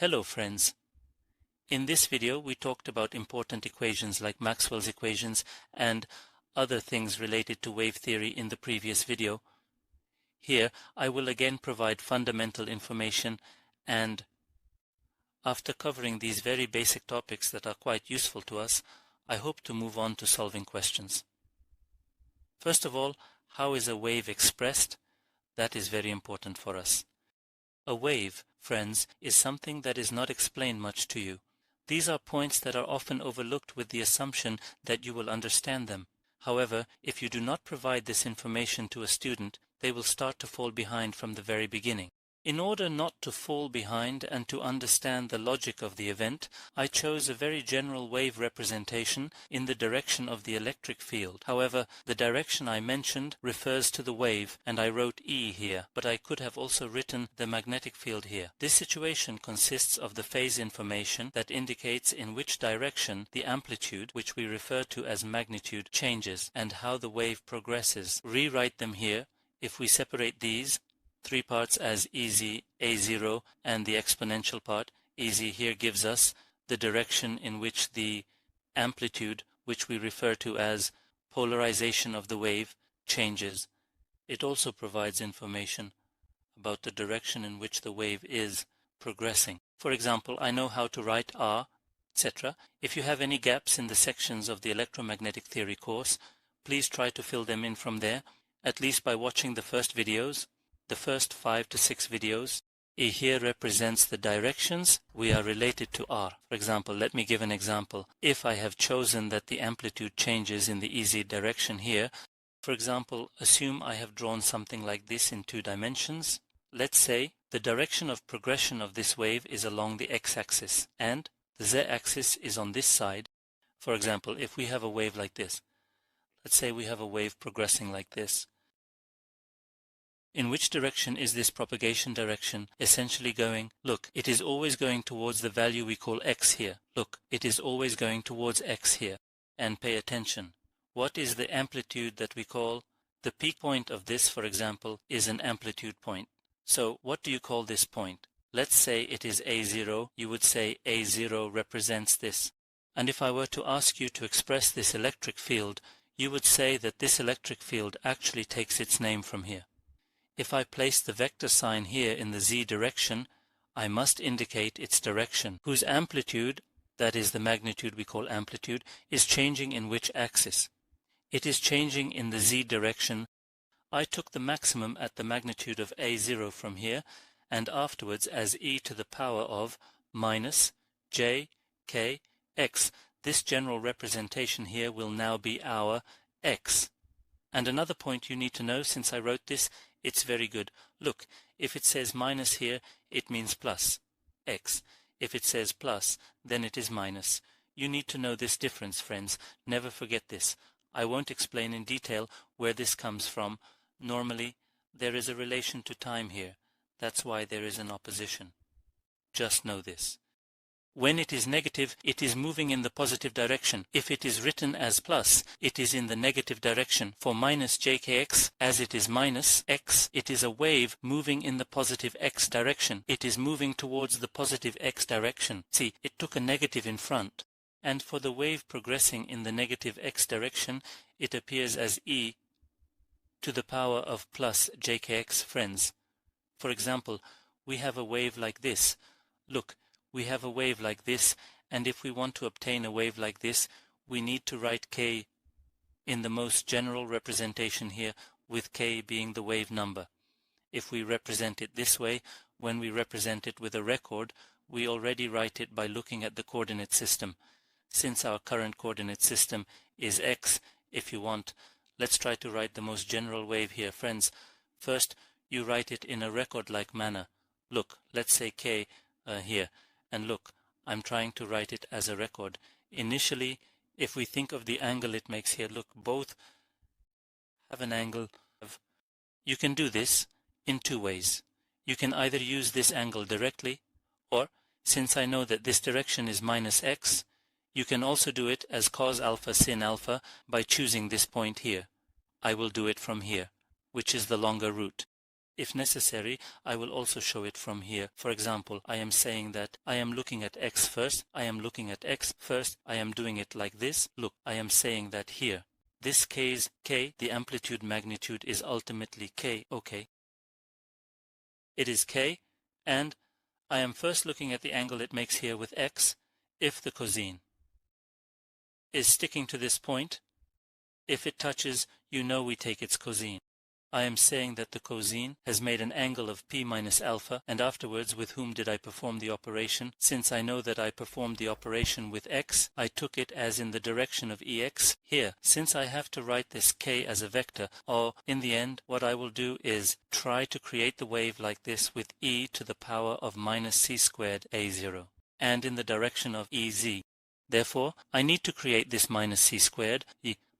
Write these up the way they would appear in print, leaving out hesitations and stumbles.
Hello friends. In this video we talked about important equations like Maxwell's equations and other things related to wave theory in the previous video. Here I will again provide fundamental information, and after covering these very basic topics that are quite useful to us, I hope to move on to solving questions. First of all, how is a wave expressed? That is very important for us. A wave, friends, is something that is not explained much to you. These are points that are often overlooked with the assumption that you will understand them. However, if you do not provide this information to a student, they will start to fall behind from the very beginning. In order not to fall behind and to understand the logic of the event, I chose a very general wave representation in the direction of the electric field. However, the direction I mentioned refers to the wave, and I wrote E here, but I could have also written the magnetic field here. This situation consists of the phase information that indicates in which direction the amplitude, which we refer to as magnitude, changes, and how the wave progresses. Rewrite them here. If we separate these three parts as EZ, A0, and the exponential part, EZ here gives us the direction in which the amplitude, which we refer to as polarization of the wave, changes. It also provides information about the direction in which the wave is progressing. For example, I know how to write R, etc. If you have any gaps in the sections of the electromagnetic theory course, please try to fill them in from there, at least by watching the first videos. The first 5 to 6 videos. E here represents the directions we are related to R. For example, let me give an example. If I have chosen that the amplitude changes in the EZ direction here, for example, assume I have drawn something like this in 2 dimensions. Let's say the direction of progression of this wave is along the x-axis and the z-axis is on this side. For example, if we have a wave like this, let's say we have a wave progressing like this. In which direction is this propagation direction essentially going? Look, it is always going towards the value we call x here. Look, it is always going towards x here. And pay attention. What is the amplitude that we call? The peak point of this, for example, is an amplitude point. So what do you call this point? Let's say it is A0. You would say A0 represents this. And if I were to ask you to express this electric field, you would say that this electric field actually takes its name from here. If I place the vector sign here in the z direction, I must indicate its direction, whose amplitude, that is the magnitude we call amplitude, is changing in which axis? It is changing in the z direction. I took the maximum at the magnitude of A0 from here, and afterwards as e to the power of minus j k x. This general representation here will now be our x. And another point you need to know, since I wrote this, it's very good. Look, if it says minus here, it means plus x. If it says plus, then it is minus. You need to know this difference, friends. Never forget this. I won't explain in detail where this comes from. Normally, there is a relation to time here. That's why there is an opposition. Just know this. When it is negative, it is moving in the positive direction. If it is written as plus, it is in the negative direction. For minus jkx, as it is minus x, it is a wave moving in the positive x direction. It is moving towards the positive x direction. See, it took a negative in front. And for the wave progressing in the negative x direction, it appears as e to the power of plus jkx, friends. For example, we have a wave like this. Look, we have a wave like this, and if we want to obtain a wave like this, we need to write k in the most general representation here, with k being the wave number. If we represent it this way, when we represent it with a record, we already write it by looking at the coordinate system. Since our current coordinate system is x, if you want, let's try to write the most general wave here, friends. First, you write it in a record-like manner. Look, let's say k here. And look, I'm trying to write it as a record. Initially, if we think of the angle it makes here, look, both have an angle of... You can do this in 2 ways. You can either use this angle directly, or, since I know that this direction is minus x, you can also do it as cos alpha sin alpha by choosing this point here. I will do it from here, which is the longer route. If necessary, I will also show it from here. For example, I am saying that I am looking at x first, I am looking at x first, I am doing it like this. Look, I am saying that here. This case k, the amplitude magnitude is ultimately k, okay. It is k, and I am first looking at the angle it makes here with x. If the cosine is sticking to this point, if it touches, you know we take its cosine. I am saying that the cosine has made an angle of p minus alpha, and afterwards with whom did I perform the operation? Since I know that I performed the operation with x, I took it as in the direction of ex here. Since I have to write this k as a vector, or in the end what I will do is try to create the wave like this with e to the power of minus c squared a0, and in the direction of ez. Therefore, I need to create this minus c squared.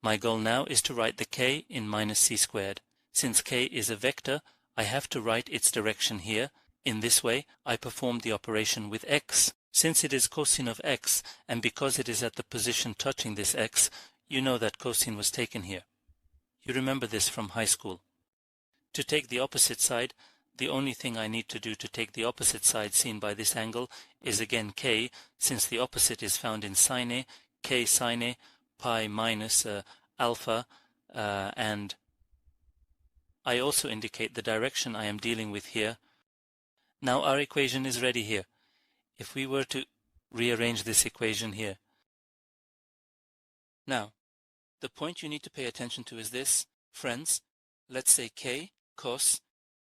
My goal now is to write the k in minus c squared. Since k is a vector, I have to write its direction here. In this way, I perform the operation with x. Since it is cosine of x, and because it is at the position touching this x, you know that cosine was taken here. You remember this from high school. To take the opposite side, the only thing I need to do to take the opposite side seen by this angle is again k, since the opposite is found in sine A, k sine A, pi minus alpha, and I also indicate the direction I am dealing with here. Now our equation is ready here. If we were to rearrange this equation here. Now, the point you need to pay attention to is this, friends. Let's say k cos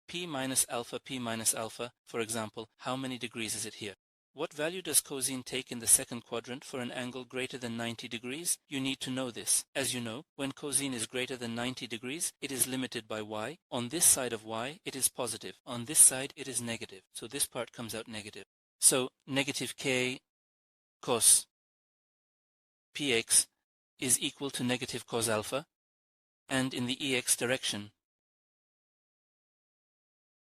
p minus alpha, for example, how many degrees is it here? What value does cosine take in the second quadrant for an angle greater than 90 degrees? You need to know this. As you know, when cosine is greater than 90 degrees, it is limited by y. On this side of y, it is positive. On this side, it is negative. So this part comes out negative. So negative k cos px is equal to negative cos alpha, and in the ex direction.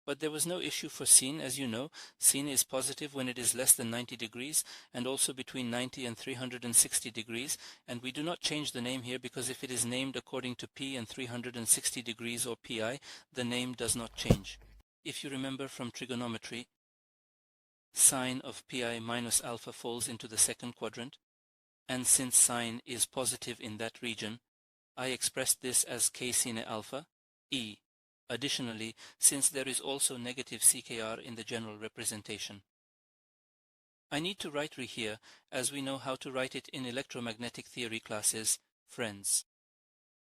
But there was no issue for sine, as you know. Sine is positive when it is less than 90 degrees and also between 90 and 360 degrees. And we do not change the name here because if it is named according to p and 360 degrees or pi, the name does not change. If you remember from trigonometry, sine of pi minus alpha falls into the second quadrant. And since sine is positive in that region, I expressed this as k sine alpha, e. Additionally, since there is also negative ckr in the general representation. I need to write re here, as we know how to write it in electromagnetic theory classes, friends.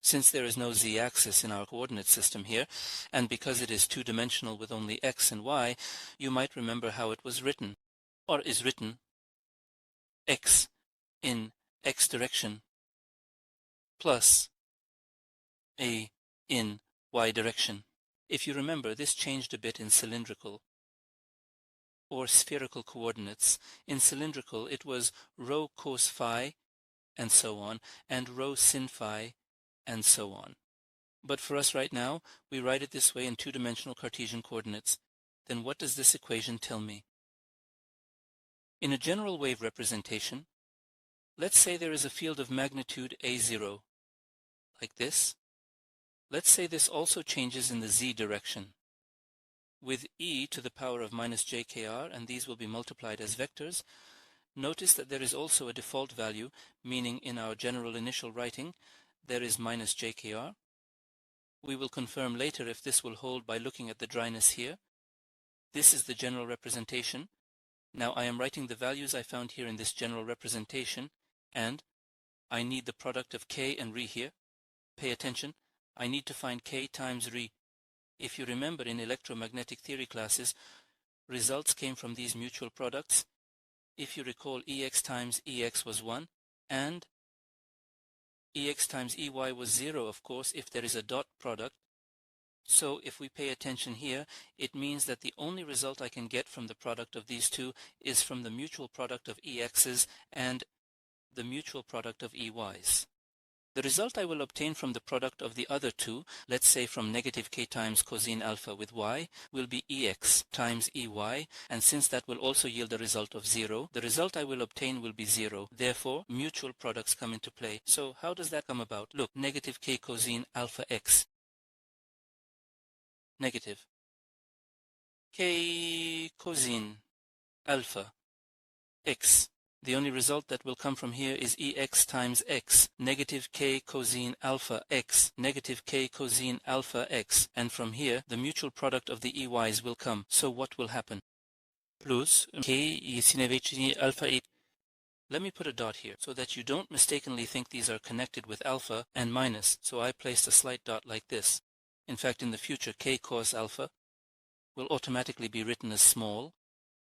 Since there is no z-axis in our coordinate system here, and because it is two-dimensional with only x and y, you might remember how it was written, or is written, x in x direction plus a in y direction. If you remember, this changed a bit in cylindrical or spherical coordinates. In cylindrical, it was rho cos phi and so on, and rho sin phi and so on. But for us right now, we write it this way in two-dimensional Cartesian coordinates. Then what does this equation tell me? In a general wave representation, let's say there is a field of magnitude A0, like this. Let's say this also changes in the z direction, with e to the power of minus jkr, and these will be multiplied as vectors. Notice that there is also a default value, meaning in our general initial writing, there is minus jkr. We will confirm later if this will hold by looking at the dryness here. This is the general representation. Now I am writing the values I found here in this general representation, and I need the product of k and re here. Pay attention. I need to find k times re. If you remember in electromagnetic theory classes, results came from these mutual products. If you recall, ex times ex was 1, and ex times ey was 0, of course, if there is a dot product. So if we pay attention here, it means that the only result I can get from the product of these two is from the mutual product of ex's and the mutual product of ey's. The result I will obtain from the product of the other two, let's say from negative k times cosine alpha with y, will be ex times ey, and since that will also yield a result of 0, the result I will obtain will be 0. Therefore, mutual products come into play. So how does that come about? Look, negative k cosine alpha x. Negative. k cosine alpha x. The only result that will come from here is ex times x, negative k cosine alpha x, negative k cosine alpha x, and from here the mutual product of the ey's will come. So what will happen? Plus k sine alpha e. Let me put a dot here so that you don't mistakenly think these are connected with alpha and minus, so I placed a slight dot like this. In fact, in the future, k cos alpha will automatically be written as small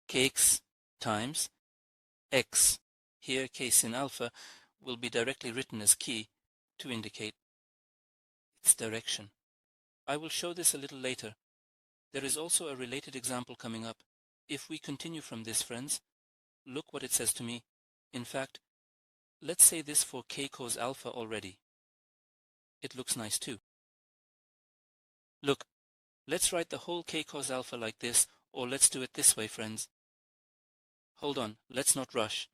kx times x. Here, k sin alpha will be directly written as key to indicate its direction. I will show this a little later. There is also a related example coming up. If we continue from this, friends, look what it says to me. In fact, let's say this for k cos alpha already. It looks nice too. Look, let's write the whole k cos alpha like this, or let's do it this way, friends. Hold on, let's not rush.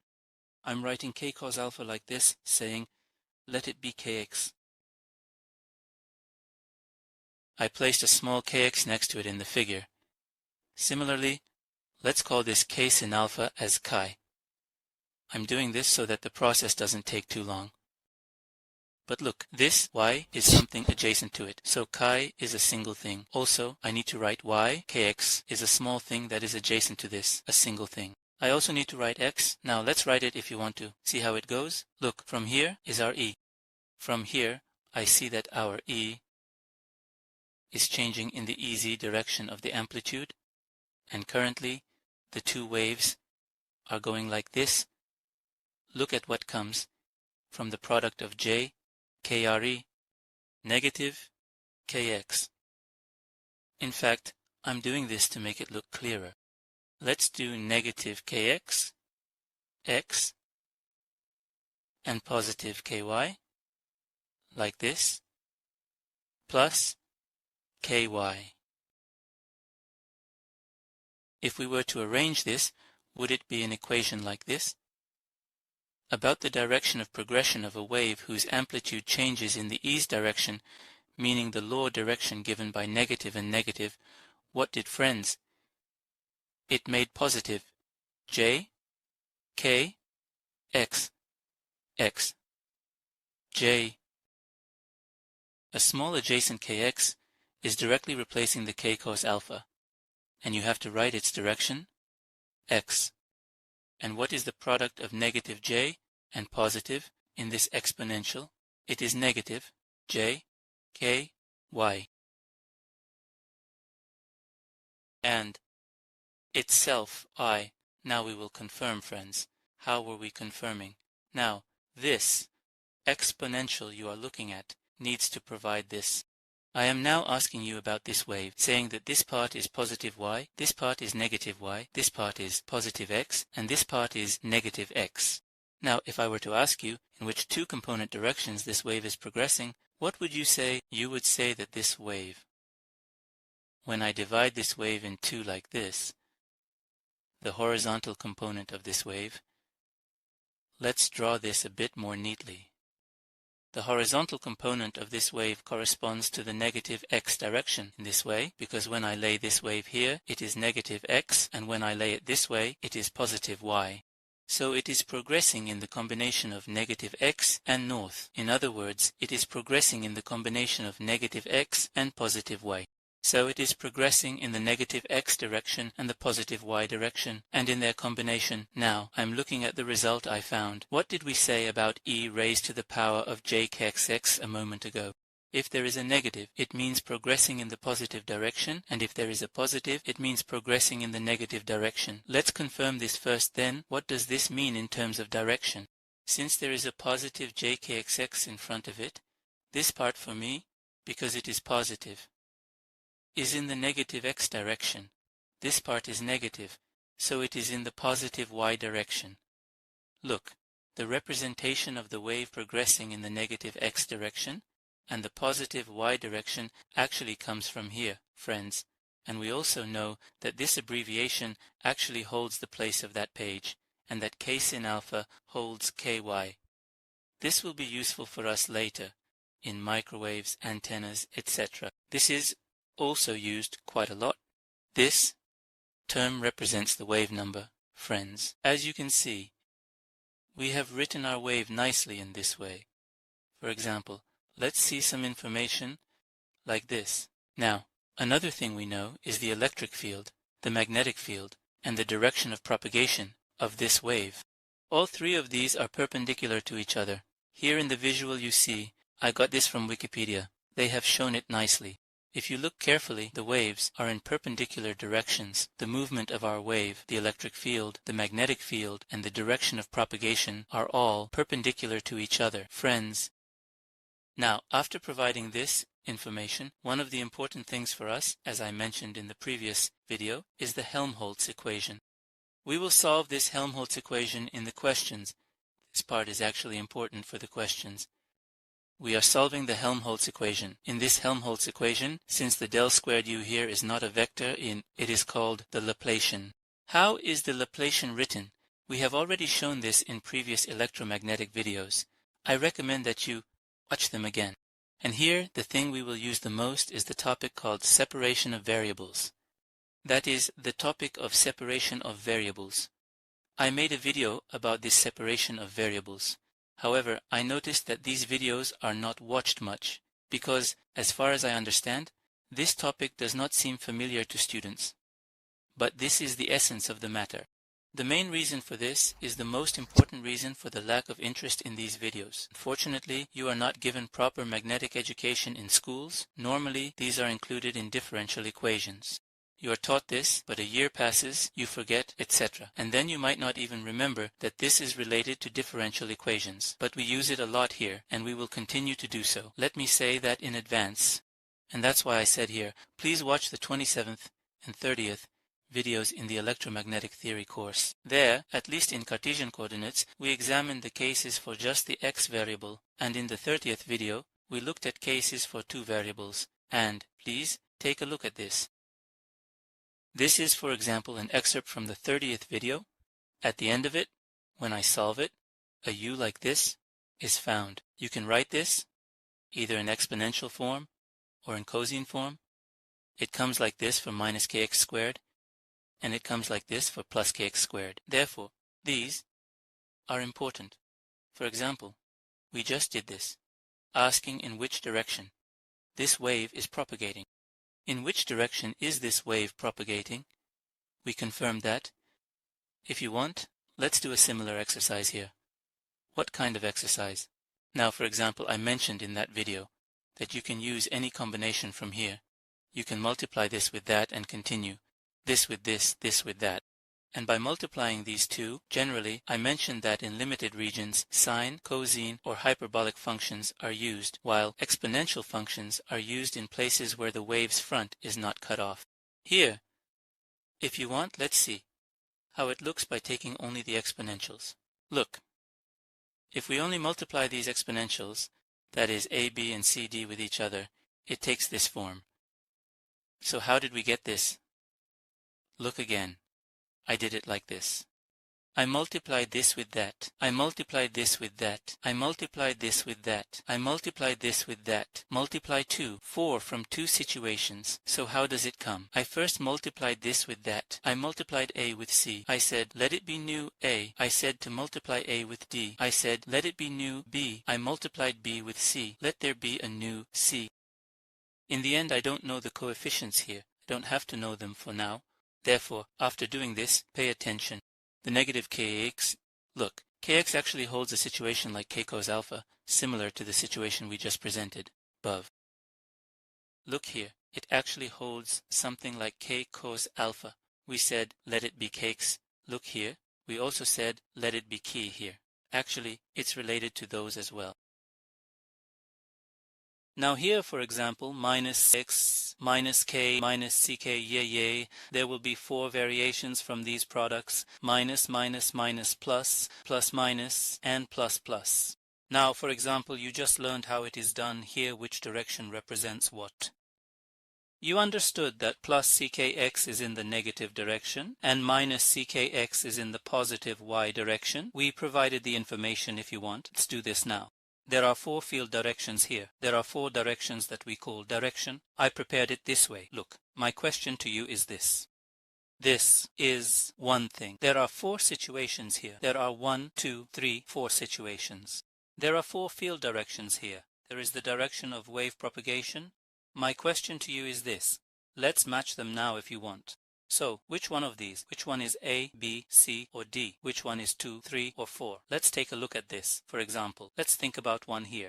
I'm writing k cos alpha like this, saying, let it be kx. I placed a small kx next to it in the figure. Similarly, let's call this k sin alpha as chi. I'm doing this so that the process doesn't take too long. But look, this y is something adjacent to it, so chi is a single thing. Also, I need to write y, kx, is a small thing that is adjacent to this, a single thing. I also need to write x. Now let's write it if you want to. See how it goes? Look, from here is our e. From here, I see that our e is changing in the ez direction of the amplitude, and currently the two waves are going like this. Look at what comes from the product of j, kre, negative kx. In fact, I'm doing this to make it look clearer. Let's do negative kx, x, and positive ky, like this, plus ky. If we were to arrange this, would it be an equation like this? About the direction of progression of a wave whose amplitude changes in the e's direction, meaning the law direction given by negative and negative, what did friends? It made positive j, k, x, x, j. A small adjacent kx is directly replacing the k cos alpha, and you have to write its direction, x. And what is the product of negative j and positive in this exponential? It is negative j, k, y. And itself I. Now we will confirm, friends. How were we confirming? Now, this exponential you are looking at needs to provide this. I am now asking you about this wave, saying that this part is positive y, this part is negative y, this part is positive x, and this part is negative x. Now, if I were to ask you in which two component directions this wave is progressing, what would you say? You would say that this wave, when I divide this wave in two like this, the horizontal component of this wave, let's draw this a bit more neatly. The horizontal component of this wave corresponds to the negative x direction in this way, because when I lay this wave here, it is negative x, and when I lay it this way, it is positive y. So it is progressing in the combination of negative x and north. In other words, it is progressing in the combination of negative x and positive y. So it is progressing in the negative x direction and the positive y direction, and in their combination. Now, I'm looking at the result I found. What did we say about e raised to the power of j kx a moment ago? If there is a negative, it means progressing in the positive direction, and if there is a positive, it means progressing in the negative direction. Let's confirm this first then. What does this mean in terms of direction? Since there is a positive j kx in front of it, this part for me, because it is positive, is in the negative x direction. This part is negative, so it is in the positive y direction. Look, the representation of the wave progressing in the negative x direction and the positive y direction actually comes from here, friends. And we also know that this abbreviation actually holds the place of that page, and that k sin alpha holds ky. This will be useful for us later in microwaves, antennas, etc. This is also used quite a lot. This term represents the wave number, friends. As you can see, we have written our wave nicely in this way. For example, let's see some information like this. Now, another thing we know is the electric field, the magnetic field, and the direction of propagation of this wave. All three of these are perpendicular to each other. Here in the visual you see, I got this from Wikipedia. They have shown it nicely. If you look carefully, the waves are in perpendicular directions. The movement of our wave, the electric field, the magnetic field, and the direction of propagation are all perpendicular to each other. Friends, now, after providing this information, one of the important things for us, as I mentioned in the previous video, is the Helmholtz equation. We will solve this Helmholtz equation in the questions. This part is actually important for the questions. We are solving the Helmholtz equation. In this Helmholtz equation, since the del squared u here is not a vector, it is called the Laplacian. How is the Laplacian written? We have already shown this in previous electromagnetic videos. I recommend that you watch them again. And here, the thing we will use the most is the topic called separation of variables. That is, the topic of separation of variables. I made a video about this separation of variables. However, I noticed that these videos are not watched much, because, as far as I understand, this topic does not seem familiar to students. But this is the essence of the matter. The main reason for this is the most important reason for the lack of interest in these videos. Unfortunately, you are not given proper magnetic education in schools. Normally, these are included in differential equations. You are taught this, but a year passes, you forget, etc. And then you might not even remember that this is related to differential equations. But we use it a lot here, and we will continue to do so. Let me say that in advance. And that's why I said here, please watch the 27th and 30th videos in the electromagnetic theory course. There, at least in Cartesian coordinates, we examined the cases for just the x variable, and in the 30th video, we looked at cases for two variables. And, please, take a look at this. This is, for example, an excerpt from the 30th video. At the end of it, when I solve it, a u like this is found. You can write this either in exponential form or in cosine form. It comes like this for minus kx squared, and it comes like this for plus kx squared. Therefore, these are important. For example, we just did this, asking in which direction this wave is propagating. In which direction is this wave propagating? We confirmed that. If you want, let's do a similar exercise here. What kind of exercise? Now, for example, I mentioned in that video that you can use any combination from here. You can multiply this with that and continue. This with this with that. And by multiplying these two, generally, I mentioned that in limited regions, sine, cosine, or hyperbolic functions are used, while exponential functions are used in places where the wave's front is not cut off. Here, if you want, let's see how it looks by taking only the exponentials. Look, if we only multiply these exponentials, that is a, b, and c, d with each other, it takes this form. So how did we get this? Look again. I did it like this. I multiplied this with that. I multiplied this with that. I multiplied this with that. I multiplied this with that. Multiply 2, 4 from two situations. So how does it come? I first multiplied this with that. I multiplied A with C. I said, let it be new A. I said to multiply A with D. I said, let it be new B. I multiplied B with C. Let there be a new C. In the end, I don't know the coefficients here. I don't have to know them for now. Therefore, after doing this, pay attention. The negative kx, look, kx actually holds a situation like k cos alpha, similar to the situation we just presented above. Look here, it actually holds something like k cos alpha. We said, let it be kx. Look here, we also said, let it be key here. Actually, it's related to those as well. Now here, for example, minus x, minus k, minus ck, yay, there will be 4 variations from these products, minus, minus, minus, plus, plus, minus, and plus, plus. Now, for example, you just learned how it is done here, which direction represents what. You understood that plus ckx is in the negative direction, and minus ckx is in the positive y direction. We provided the information if you want. Let's do this now. There are 4 field directions here. There are 4 directions that we call direction. I prepared it this way. Look, my question to you is this. This is one thing. There are 4 situations here. There are 1, 2, 3, 4 situations. There are 4 field directions here. There is the direction of wave propagation. My question to you is this. Let's match them now if you want. So, which one of these? Which one is A, B, C, or D? Which one is 2, 3, or 4? Let's take a look at this. For example, let's think about one here.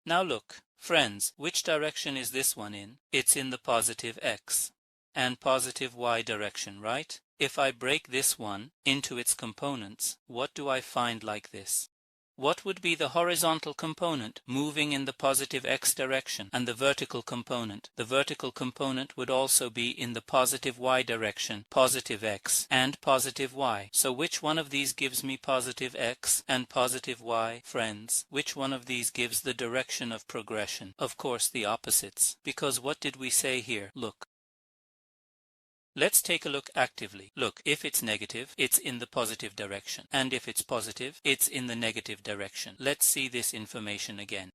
Now look, friends, which direction is this one in? It's in the positive X and positive Y direction, right? If I break this one into its components, what do I find like this? What would be the horizontal component moving in the positive X direction, and the vertical component? The vertical component would also be in the positive Y direction, positive X and positive Y. So which one of these gives me positive X and positive Y, friends? Which one of these gives the direction of progression? Of course, the opposites. Because what did we say here? Look. Let's take a look actively. Look, if it's negative, it's in the positive direction. And if it's positive, it's in the negative direction. Let's see this information again.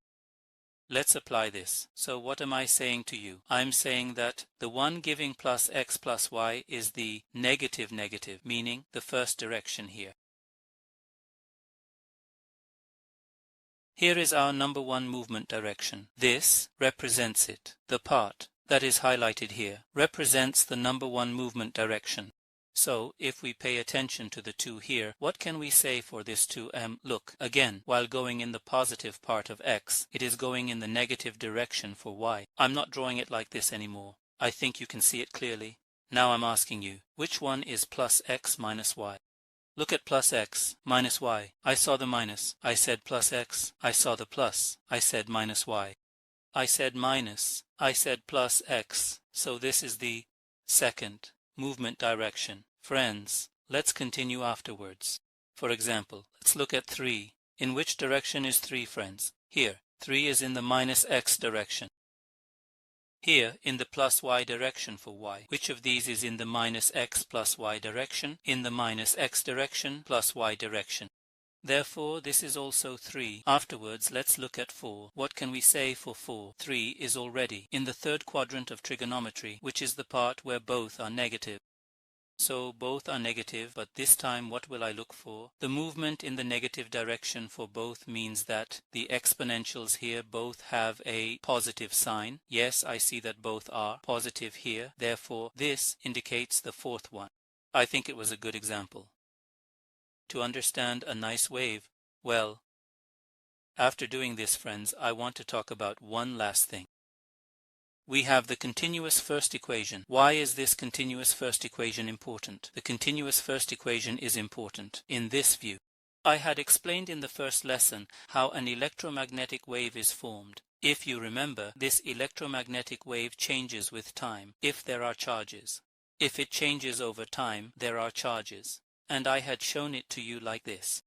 Let's apply this. So what am I saying to you? I'm saying that the one giving plus x plus y is the negative, meaning the first direction here. Here is our number 1 movement direction. This represents it. The part that is highlighted here represents the number 1 movement direction. So, if we pay attention to the 2 here, what can we say for this 2m? Look, again, while going in the positive part of x, it is going in the negative direction for y. I'm not drawing it like this anymore. I think you can see it clearly. Now I'm asking you, which one is plus x minus y? Look at plus x minus y. I saw the minus. I said plus x. I saw the plus. I said minus y. I said minus. I said plus x. So this is the second movement direction. Friends, let's continue afterwards. For example, let's look at 3. In which direction is 3, friends? Here, 3 is in the minus x direction. Here, in the plus y direction for y. Which of these is in the minus x plus y direction? In the minus x direction plus y direction. Therefore, this is also 3. Afterwards, let's look at 4. What can we say for 4? 3 is already in the third quadrant of trigonometry, which is the part where both are negative. So both are negative, but this time what will I look for? The movement in the negative direction for both means that the exponentials here both have a positive sign. Yes, I see that both are positive here. Therefore, this indicates the 4th one. I think it was a good example. To understand a nice wave, well, after doing this, friends, I want to talk about one last thing. We have the continuous first equation. Why is this continuous first equation important? The continuous first equation is important in this view. I had explained in the first lesson how an electromagnetic wave is formed. If you remember, this electromagnetic wave changes with time if there are charges. If it changes over time, there are charges. And I had shown it to you like this.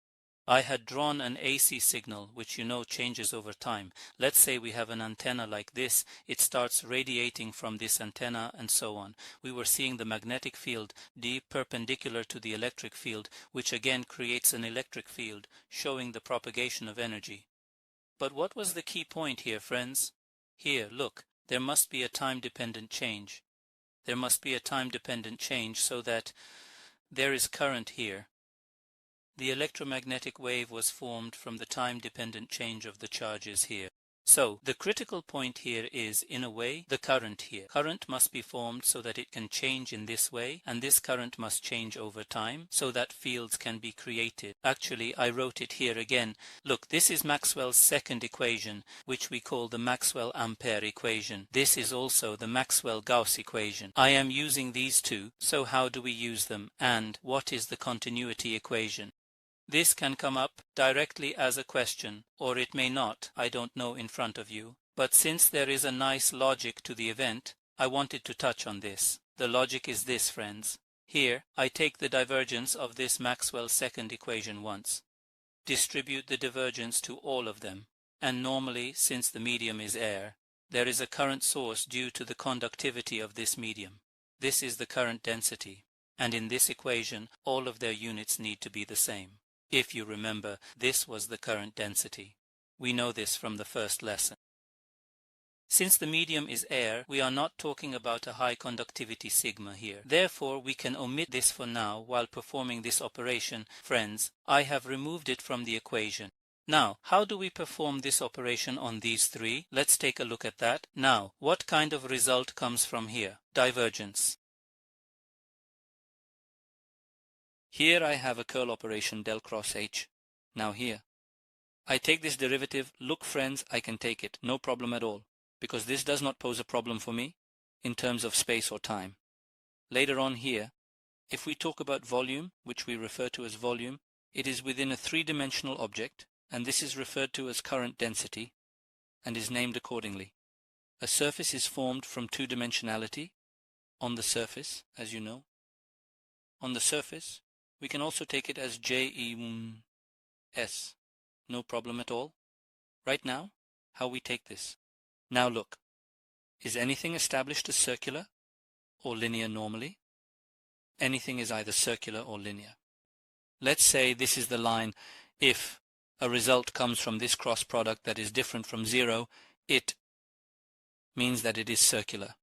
I had drawn an AC signal, which you know changes over time. Let's say we have an antenna like this. It starts radiating from this antenna and so on. We were seeing the magnetic field D perpendicular to the electric field, which again creates an electric field, showing the propagation of energy. But what was the key point here, friends? Here, look, there must be a time-dependent change. There must be a time-dependent change so that there is current here. The electromagnetic wave was formed from the time-dependent change of the charges here. So, the critical point here is, in a way, the current here. Current must be formed so that it can change in this way, and this current must change over time so that fields can be created. Actually, I wrote it here again. Look, this is Maxwell's second equation, which we call the Maxwell-Ampere equation. This is also the Maxwell-Gauss equation. I am using these two, so how do we use them? And what is the continuity equation? This can come up directly as a question, or it may not, I don't know in front of you. But since there is a nice logic to the event, I wanted to touch on this. The logic is this, friends. Here, I take the divergence of this Maxwell's second equation once, distribute the divergence to all of them, and normally, since the medium is air, there is a current source due to the conductivity of this medium. This is the current density, and in this equation, all of their units need to be the same. If you remember, this was the current density. We know this from the first lesson. Since the medium is air, we are not talking about a high conductivity sigma here. Therefore, we can omit this for now while performing this operation. Friends, I have removed it from the equation. Now, how do we perform this operation on these three? Let's take a look at that. Now, what kind of result comes from here? Divergence. Here I have a curl operation del cross H. Now here, I take this derivative. Look friends, I can take it, no problem at all, because this does not pose a problem for me in terms of space or time. Later on here, if we talk about volume, which we refer to as volume, it is within a three-dimensional object, and this is referred to as current density, and is named accordingly. A surface is formed from two-dimensionality on the surface, as you know. On the surface, we can also take it as JES. No problem at all. Right now, how we take this. Now look, is anything established as circular or linear normally? Anything is either circular or linear. Let's say this is the line. If a result comes from this cross product that is different from zero, it means that it is circular.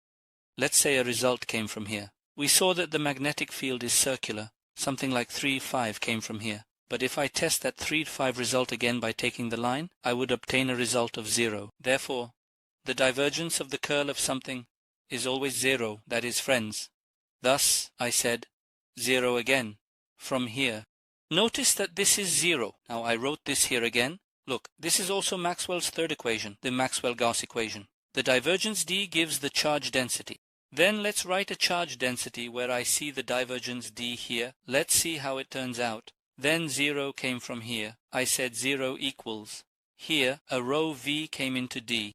Let's say a result came from here. We saw that the magnetic field is circular. Something like 3, 5 came from here. But if I test that 3, 5 result again by taking the line, I would obtain a result of 0. Therefore, the divergence of the curl of something is always 0, that is, friends. Thus, I said, 0 again, from here. Notice that this is 0. Now I wrote this here again. Look, this is also Maxwell's third equation, the Maxwell-Gauss equation. The divergence D gives the charge density. Then let's write a charge density where I see the divergence D here. Let's see how it turns out. Then 0 came from here. I said 0 equals. Here, a rho V came into D.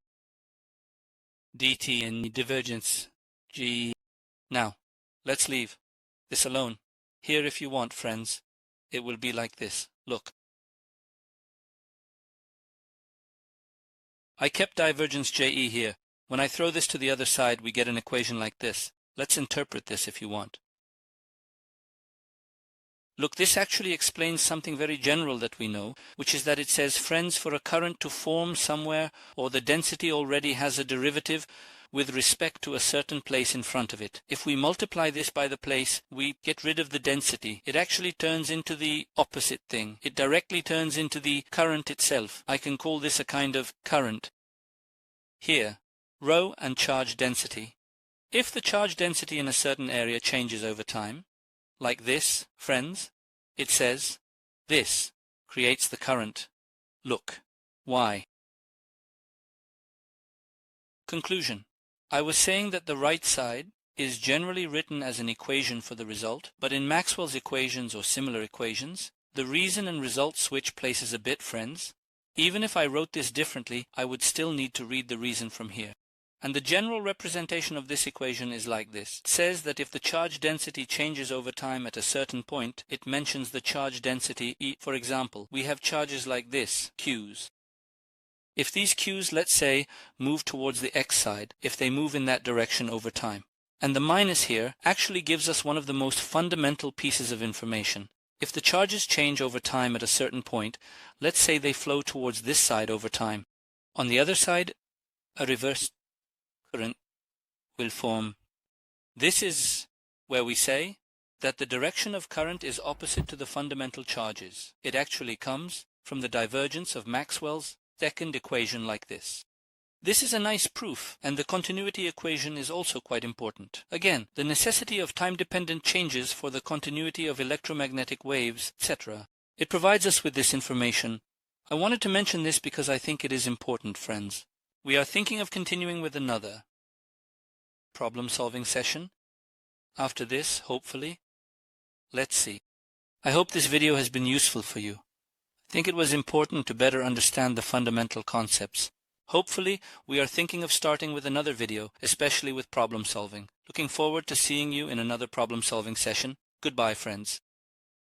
dt in divergence G. Now, let's leave this alone. Here, if you want, friends, it will be like this. Look. I kept divergence JE here. When I throw this to the other side, we get an equation like this. Let's interpret this if you want. Look, this actually explains something very general that we know, which is that it says, friends, for a current to form somewhere, or the density already has a derivative with respect to a certain place in front of it. If we multiply this by the place, we get rid of the density. It actually turns into the opposite thing. It directly turns into the current itself. I can call this a kind of current. Here, rho and charge density. If the charge density in a certain area changes over time, like this, friends, it says, this creates the current. Look, why? Conclusion. I was saying that the right side is generally written as an equation for the result, but in Maxwell's equations or similar equations, the reason and result switch places a bit, friends. Even if I wrote this differently, I would still need to read the reason from here. And the general representation of this equation is like this. It says that if the charge density changes over time at a certain point, it mentions the charge density E. For example, we have charges like this, Qs. If these Qs, let's say, move towards the X side, if they move in that direction over time. And the minus here actually gives us one of the most fundamental pieces of information. If the charges change over time at a certain point, let's say they flow towards this side over time. On the other side, a reverse current will form. This is where we say that the direction of current is opposite to the fundamental charges. It actually comes from the divergence of Maxwell's second equation like this. This is a nice proof, and the continuity equation is also quite important. Again, the necessity of time-dependent changes for the continuity of electromagnetic waves, etc. It provides us with this information. I wanted to mention this because I think it is important, friends. We are thinking of continuing with another problem-solving session. After this, hopefully. Let's see. I hope this video has been useful for you. I think it was important to better understand the fundamental concepts. Hopefully, we are thinking of starting with another video, especially with problem solving. Looking forward to seeing you in another problem solving session. Goodbye, friends.